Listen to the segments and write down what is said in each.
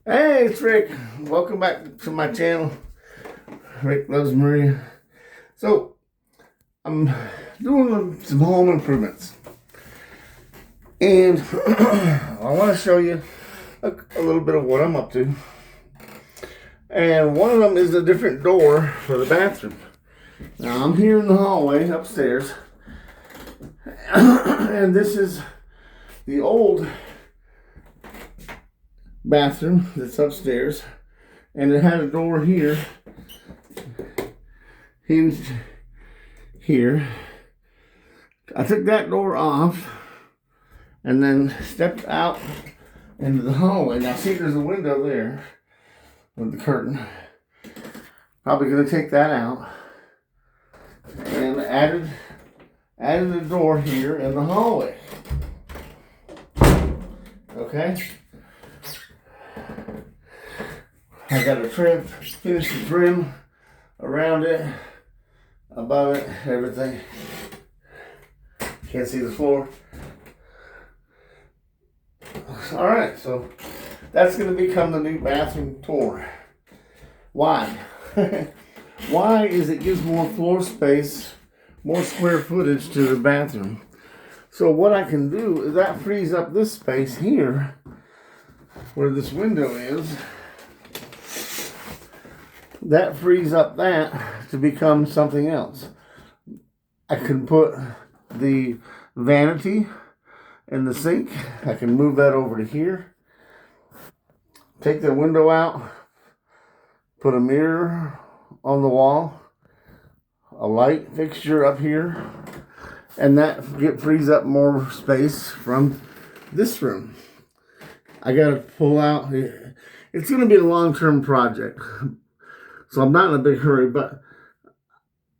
Hey, it's Rick. Welcome back to my channel. Rick Loves Maria. So, I'm doing some home improvements. And I want to show you a little bit of what I'm up to. And one of them is a different door for the bathroom. Now, I'm here in the hallway upstairs. And this is the old bathroom that's upstairs, and it had a door here, hinged here. I took that door off and then stepped out into the hallway. Now see, there's a window there with the curtain. Probably gonna take that out and added a door here in the hallway. Okay. I got a trim, finished the trim around it, above it, everything. Can't see the floor. Alright, so that's going to become the new bathroom tour. Why? Why is it gives more floor space, more square footage to the bathroom. So what I can do is that frees up this space here, where this window is. That frees up that to become something else. I can put the vanity in the sink. I can move that over to here. Take the window out. Put a mirror on the wall. A light fixture up here. And that frees up more space from this room. I got to pull out. It's going to be a long-term project. So I'm not in a big hurry, but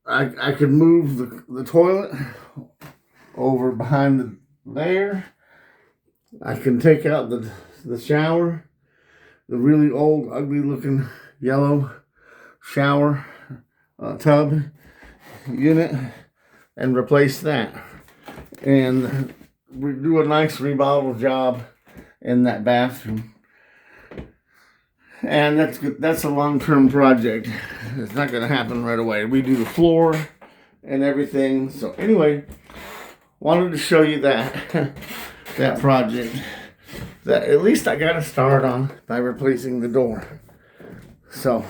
I can move the toilet over behind there. I can take out the shower, the really old, ugly looking yellow shower tub unit, and replace that. And we do a nice remodel job in that bathroom. And that's a long-term project. It's not going to happen right away. We do the floor and everything. So anyway, wanted to show you that that project. That at least I got a start on by replacing the door. So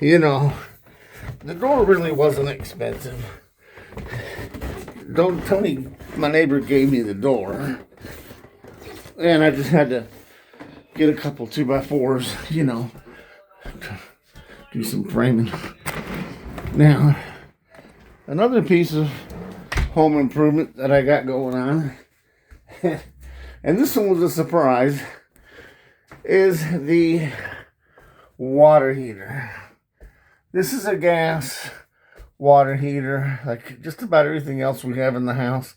you know, the door really wasn't expensive. Tony, my neighbor, gave me the door, and I just had to get a couple 2x4s, you know, do some framing. Now, another piece of home improvement that I got going on, and this one was a surprise, is the water heater. This is a gas water heater, like just about everything else we have in the house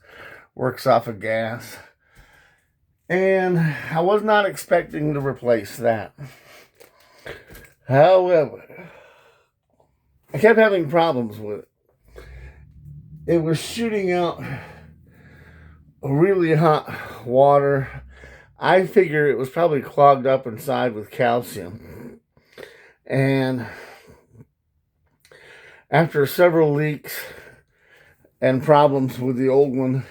works off of gas. And I was not expecting to replace that. However, I kept having problems with it. It was shooting out really hot water. I figure it was probably clogged up inside with calcium. And after several leaks and problems with the old one,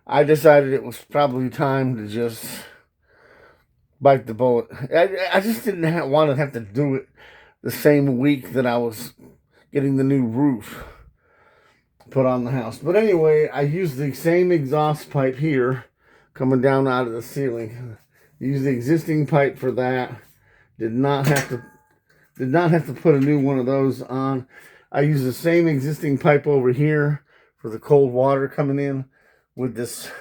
I decided it was probably time to just bite the bullet. I just didn't want to have to do it the same week that I was getting the new roof put on the house. But anyway, I used the same exhaust pipe here coming down out of the ceiling. Used the existing pipe for that. Did not have to put a new one of those on. I used the same existing pipe over here for the cold water coming in, with this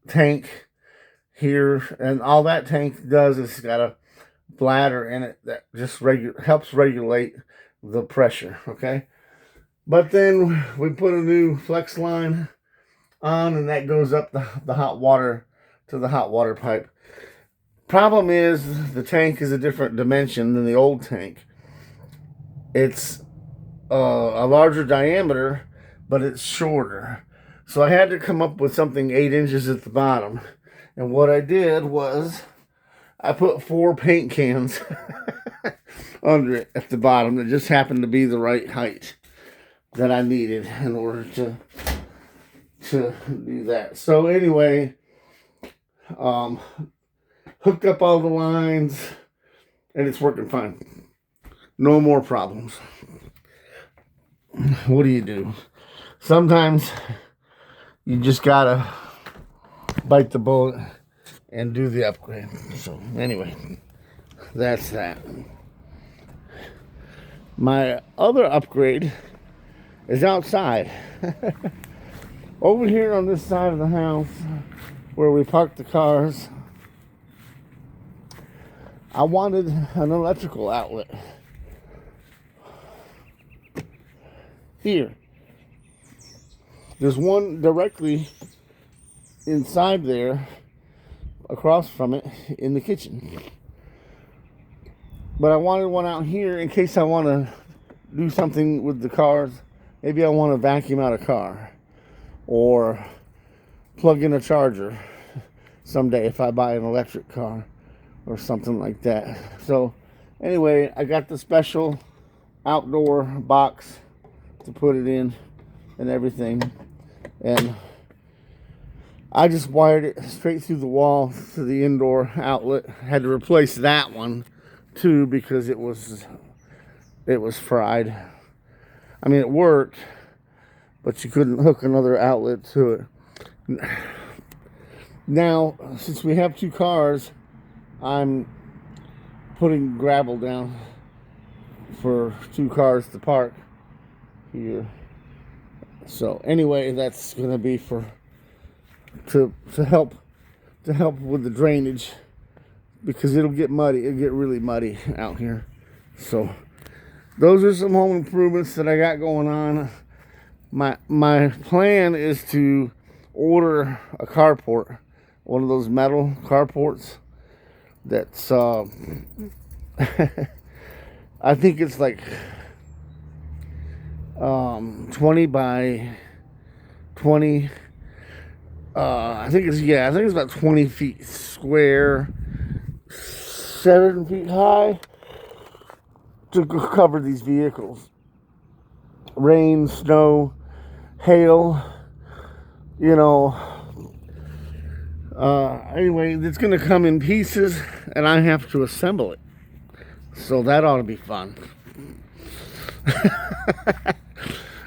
tank here, and all that tank does is got a bladder in it that just helps regulate the pressure, okay? But then we put a new flex line on, and that goes up the hot water to the hot water pipe. Problem is, the tank is a different dimension than the old tank. It's a larger diameter, but it's shorter. So I had to come up with something 8 inches at the bottom. And what I did was I put 4 paint cans under it at the bottom that just happened to be the right height that I needed in order to do that. So anyway, hooked up all the lines and it's working fine. No more problems. What do you do? Sometimes you just gotta bite the bullet and do the upgrade. So anyway, that's that. My other upgrade is outside. Over here on this side of the house where we park the cars, I wanted an electrical outlet. Here. There's one directly inside there, across from it, in the kitchen. But I wanted one out here in case I want to do something with the cars. Maybe I want to vacuum out a car or plug in a charger someday if I buy an electric car or something like that. So anyway, I got the special outdoor box to put it in and everything, and I just wired it straight through the wall to the indoor outlet. Had to replace that one too because it was fried. I mean, it worked, but you couldn't hook another outlet to it. Now, since we have 2 cars, I'm putting gravel down for 2 cars to park here. So anyway, that's gonna be to help with the drainage, because it'll get muddy. It'll get really muddy out here. So those are some home improvements that I got going on. My plan is to order a carport, one of those metal carports that's I think it's like 20 by 20. I think it's about 20 feet square, 7 feet high, to cover these vehicles. Rain, snow, hail, anyway, it's going to come in pieces and I have to assemble it. So that ought to be fun.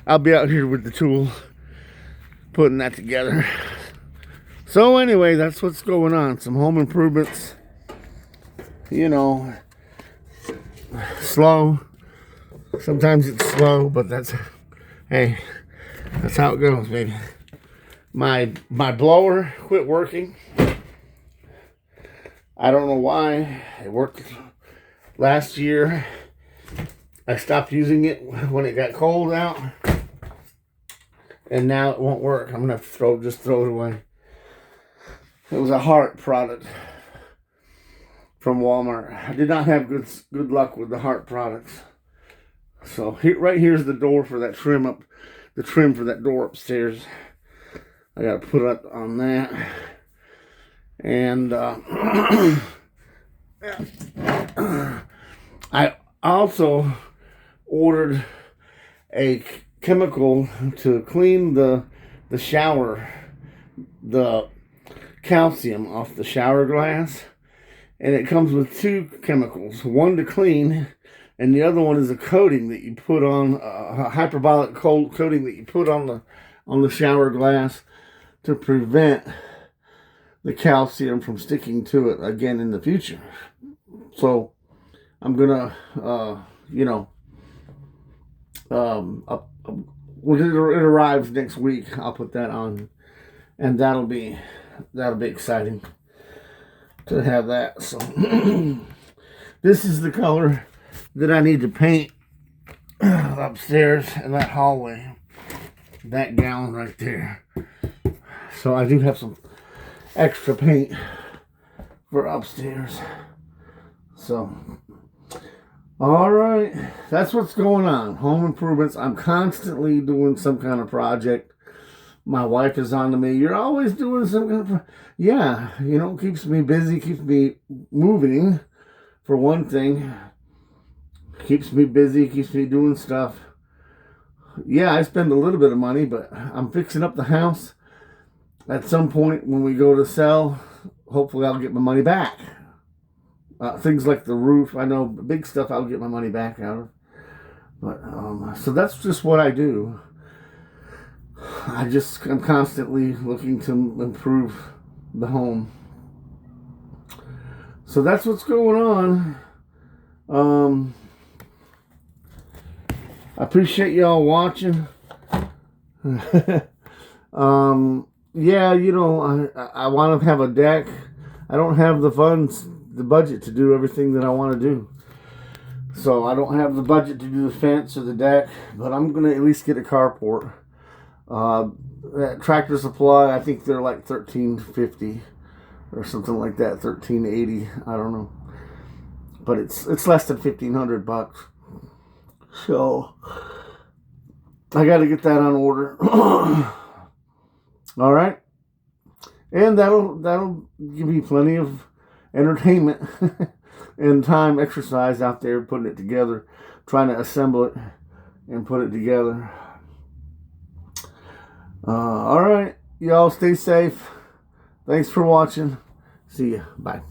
I'll be out here with the tool putting that together. So anyway, that's what's going on. Some home improvements. Slow. Sometimes it's slow, but that's how it goes, baby. My blower quit working. I don't know why. It worked last year. I stopped using it when it got cold out, and now it won't work. I'm gonna have to just throw it away. It was a Hart product from Walmart. I did not have good luck with the Hart products. So right here's the door for that trim up, the trim for that door upstairs. I gotta put it on that, and I also ordered a chemical to clean the shower, the calcium off the shower glass, and it comes with 2 chemicals, one to clean and the other one is a coating that you put on, a hyperbolic coating that you put on the shower glass to prevent the calcium from sticking to it again in the future. So I'm gonna when it arrives next week, I'll put that on, and that'll be exciting to have that. So this is the color that I need to paint upstairs in that hallway, that gallon right there. So I do have some extra paint for upstairs. So all right, that's what's going on. Home improvements. I'm constantly doing some kind of project. My wife is on to me. You're always doing something. Yeah, keeps me busy, keeps me moving, for one thing. Keeps me busy, keeps me doing stuff. Yeah, I spend a little bit of money, but I'm fixing up the house. At some point when we go to sell, hopefully I'll get my money back. Things like the roof, I know big stuff I'll get my money back out of. But so that's just what I do. I'm constantly looking to improve the home. So that's what's going on. I appreciate y'all watching. Yeah, I want to have a deck. I don't have the funds, the budget to do everything that I want to do. So I don't have the budget to do the fence or the deck, but I'm going to at least get a carport. At Tractor Supply, I think they're like $13.50 or something like that, $13.80. I don't know, but it's less than $1,500. So I got to get that on order. All right, and that'll give me plenty of entertainment and time, exercise out there putting it together, trying to assemble it and put it together. All right, y'all stay safe. Thanks for watching. See ya. Bye.